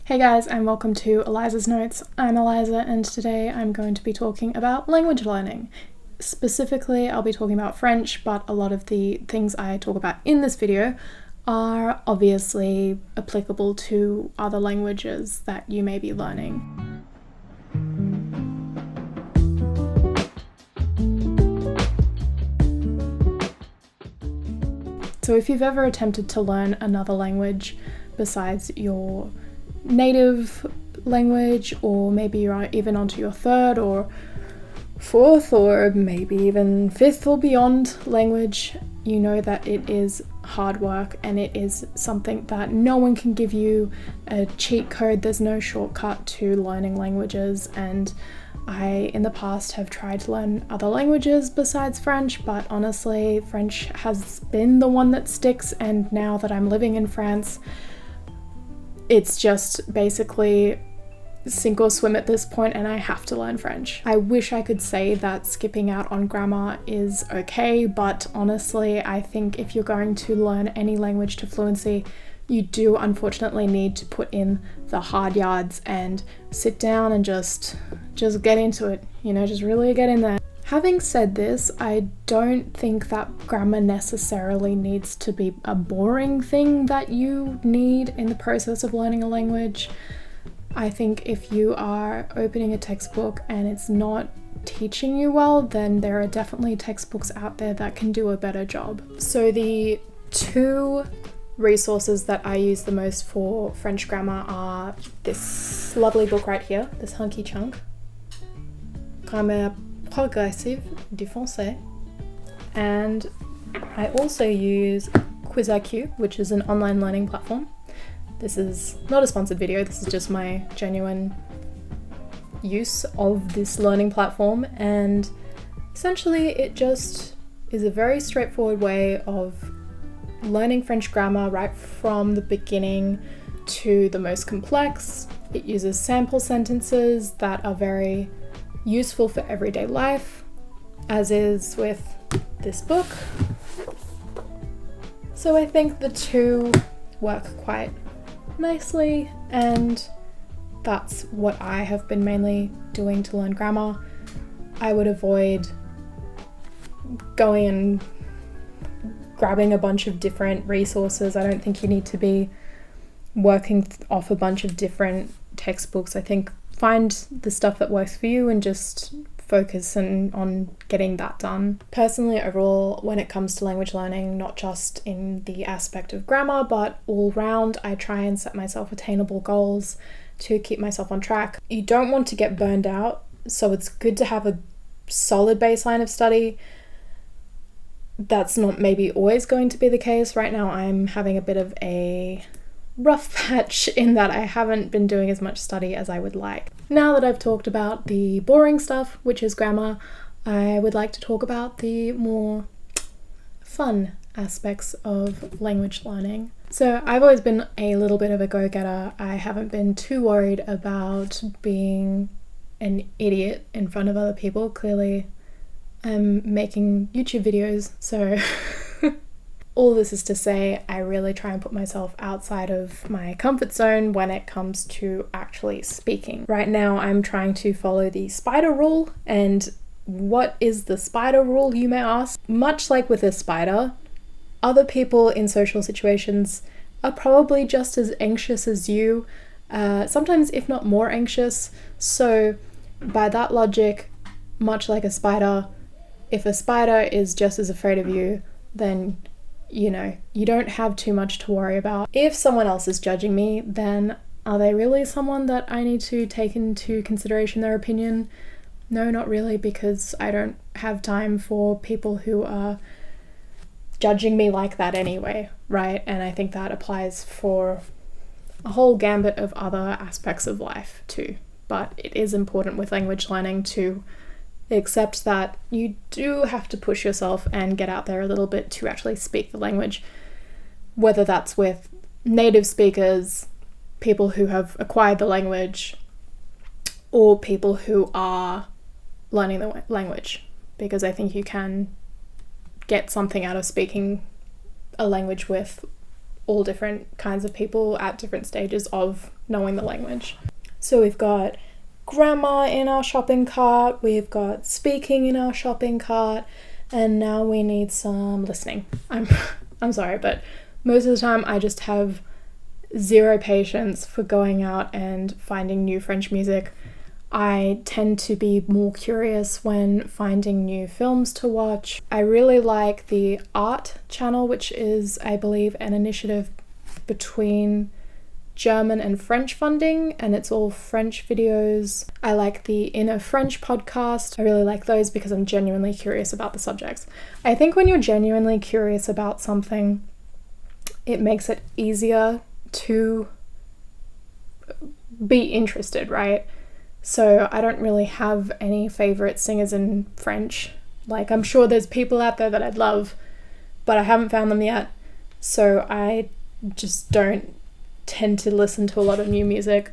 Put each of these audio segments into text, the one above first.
Hey guys, and welcome to Eliza's Notes. I'm Eliza, and today I'm going to be talking about language learning. Specifically, I'll be talking about French, but a lot of the things I talk about in this video are obviously applicable to other languages that you may be learning. So if you've ever attempted to learn another language besides your native language, or maybe you're even onto your third or fourth or maybe even fifth or beyond language, you know that it is hard work and it is something that no one can give you a cheat code. There's no shortcut to learning languages, and I in the past have tried to learn other languages besides French, but honestly French has been the one that sticks, and now that I'm living in France, it's just basically sink or swim at this point, and I have to learn French. I wish I could say that skipping out on grammar is okay, but honestly, I think if you're going to learn any language to fluency, you do unfortunately need to put in the hard yards and sit down and just get into it, just really get in there. Having said this, I don't think that grammar necessarily needs to be a boring thing that you need in the process of learning a language. I think if you are opening a textbook and it's not teaching you well, then there are definitely textbooks out there that can do a better job. So the two resources that I use the most for French grammar are this lovely book right here, this hunky chunk, Grammaire Progressive du Français, and I also use QuizIQ, which is an online learning platform. This is not a sponsored video, this is just my genuine use of this learning platform, and essentially it just is a very straightforward way of learning French grammar right from the beginning to the most complex. It uses sample sentences that are very useful for everyday life, as is with this book. So I think the two work quite nicely, and that's what I have been mainly doing to learn grammar. I would avoid going and grabbing a bunch of different resources. I don't think you need to be working off a bunch of different textbooks. I think find the stuff that works for you and just focus on getting that done. Personally, overall, when it comes to language learning, not just in the aspect of grammar, but all round, I try and set myself attainable goals to keep myself on track. You don't want to get burned out, so it's good to have a solid baseline of study. That's not maybe always going to be the case. Right now, I'm having a bit of a rough patch in that I haven't been doing as much study as I would like. Now that I've talked about the boring stuff, which is grammar, I would like to talk about the more fun aspects of language learning. So I've always been a little bit of a go-getter. I haven't been too worried about being an idiot in front of other people. Clearly, I'm making YouTube videos, so all this is to say, I really try and put myself outside of my comfort zone when it comes to actually speaking. Right now, I'm trying to follow the spider rule, and what is the spider rule, you may ask? Much like with a spider, other people in social situations are probably just as anxious as you, sometimes if not more anxious. So by that logic, much like a spider, if a spider is just as afraid of you, then you don't have too much to worry about. If someone else is judging me, then are they really someone that I need to take into consideration their opinion? No, not really, because I don't have time for people who are judging me like that anyway, right? And I think that applies for a whole gambit of other aspects of life too. But it is important with language learning to accept that you do have to push yourself and get out there a little bit to actually speak the language, whether that's with native speakers, people who have acquired the language, or people who are learning the language, because I think you can get something out of speaking a language with all different kinds of people at different stages of knowing the language. So we've got grammar in our shopping cart, we've got speaking in our shopping cart, and now we need some listening. I'm sorry, but most of the time I just have zero patience for going out and finding new French music. I tend to be more curious when finding new films to watch. I really like the Art channel, which is, I believe, an initiative between German and French funding, and it's all French videos. I like the Inner French podcast. I really like those because I'm genuinely curious about the subjects. I think when you're genuinely curious about something, it makes it easier to be interested, right? So I don't really have any favorite singers in French. Like, I'm sure there's people out there that I'd love, but I haven't found them yet. So I just don't tend to listen to a lot of new music.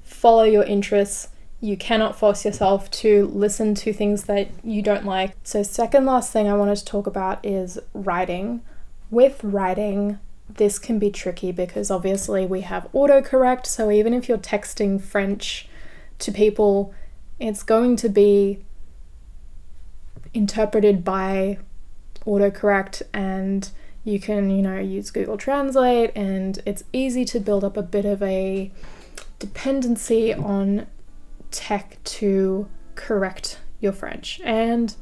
Follow your interests. You cannot force yourself to listen to things that you don't like. So second last thing I wanted to talk about is writing. With writing, this can be tricky because obviously we have autocorrect. So even if you're texting French to people, it's going to be interpreted by autocorrect, and you can, use Google Translate, and it's easy to build up a bit of a dependency on tech to correct your French. And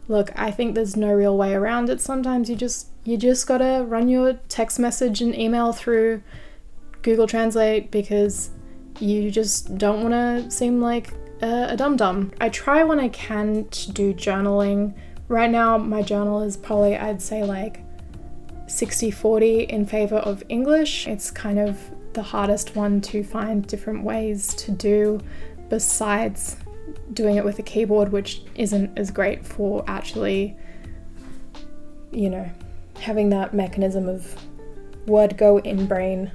look, I think there's no real way around it. Sometimes you just gotta run your text message and email through Google Translate because you just don't want to seem like a dum-dum. I try when I can to do journaling. Right now, my journal is probably, I'd say, like 60-40 in favor of English. It's kind of the hardest one to find different ways to do besides doing it with a keyboard, which isn't as great for actually, having that mechanism of word go in brain,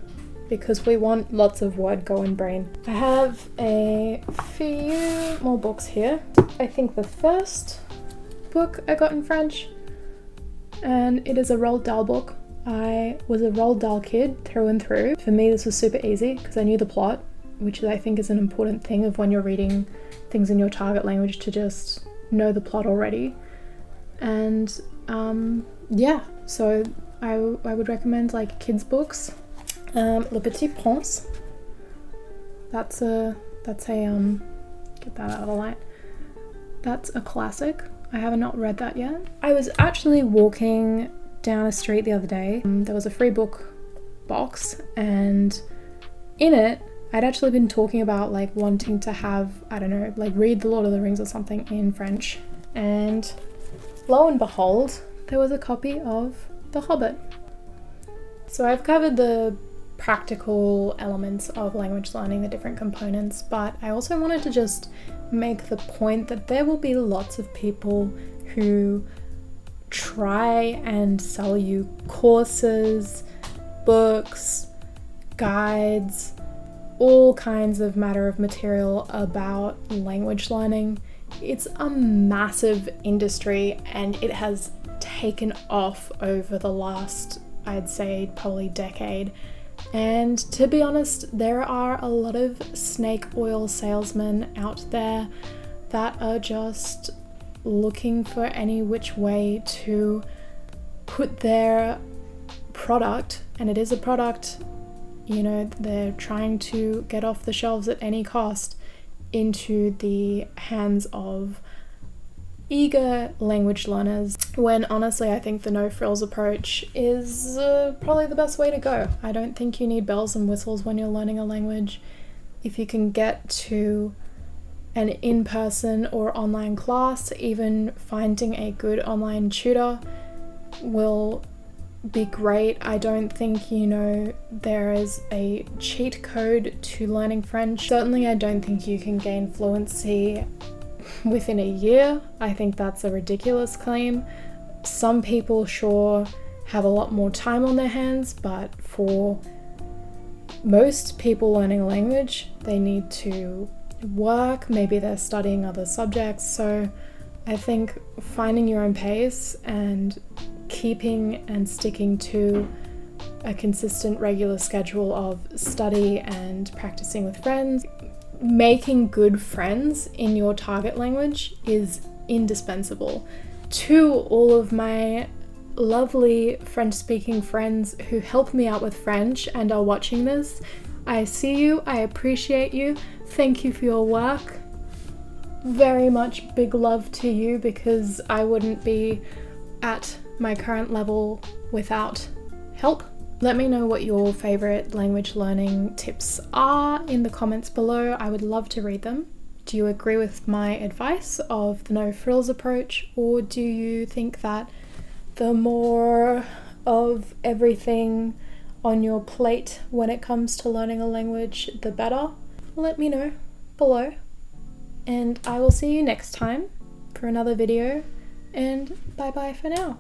because we want lots of word go in brain. I have a few more books here. I think the first book I got in French, and it is a Roald Dahl book. I was a Roald Dahl kid through and through. For me, this was super easy because I knew the plot, which I think is an important thing of when you're reading things in your target language, to just know the plot already. And so I would recommend like kids books. Le Petit Prince. That's a get that out of the light. That's a classic. I have not read that yet. I was actually walking down a street the other day. There was a free book box, and in it, I'd actually been talking about like wanting to have, read The Lord of the Rings or something in French. And lo and behold, there was a copy of The Hobbit. So I've covered the practical elements of language learning, the different components, but I also wanted to just make the point that there will be lots of people who try and sell you courses, books, guides, all kinds of matter of material about language learning. It's a massive industry, and it has taken off over the last, I'd say, probably decade. And to be honest, there are a lot of snake oil salesmen out there that are just looking for any which way to put their product, and it is a product, they're trying to get off the shelves at any cost, into the hands of eager language learners, when honestly I think the no-frills approach is probably the best way to go. I don't think you need bells and whistles when you're learning a language. If you can get to an in-person or online class, even finding a good online tutor will be great. I don't think, there is a cheat code to learning French. Certainly I don't think you can gain fluency within a year. I think that's a ridiculous claim. Some people sure have a lot more time on their hands, but for most people learning a language, they need to work, maybe they're studying other subjects. So I think finding your own pace and keeping and sticking to a consistent, regular schedule of study and practicing with friends. Making good friends in your target language is indispensable. To all of my lovely French-speaking friends who help me out with French and are watching this, I see you, I appreciate you, thank you for your work. Very much big love to you, because I wouldn't be at my current level without help. Let me know what your favorite language learning tips are in the comments below. I would love to read them. Do you agree with my advice of the no frills approach, or do you think that the more of everything on your plate when it comes to learning a language, the better? Let me know below, and I will see you next time for another video, and bye bye for now.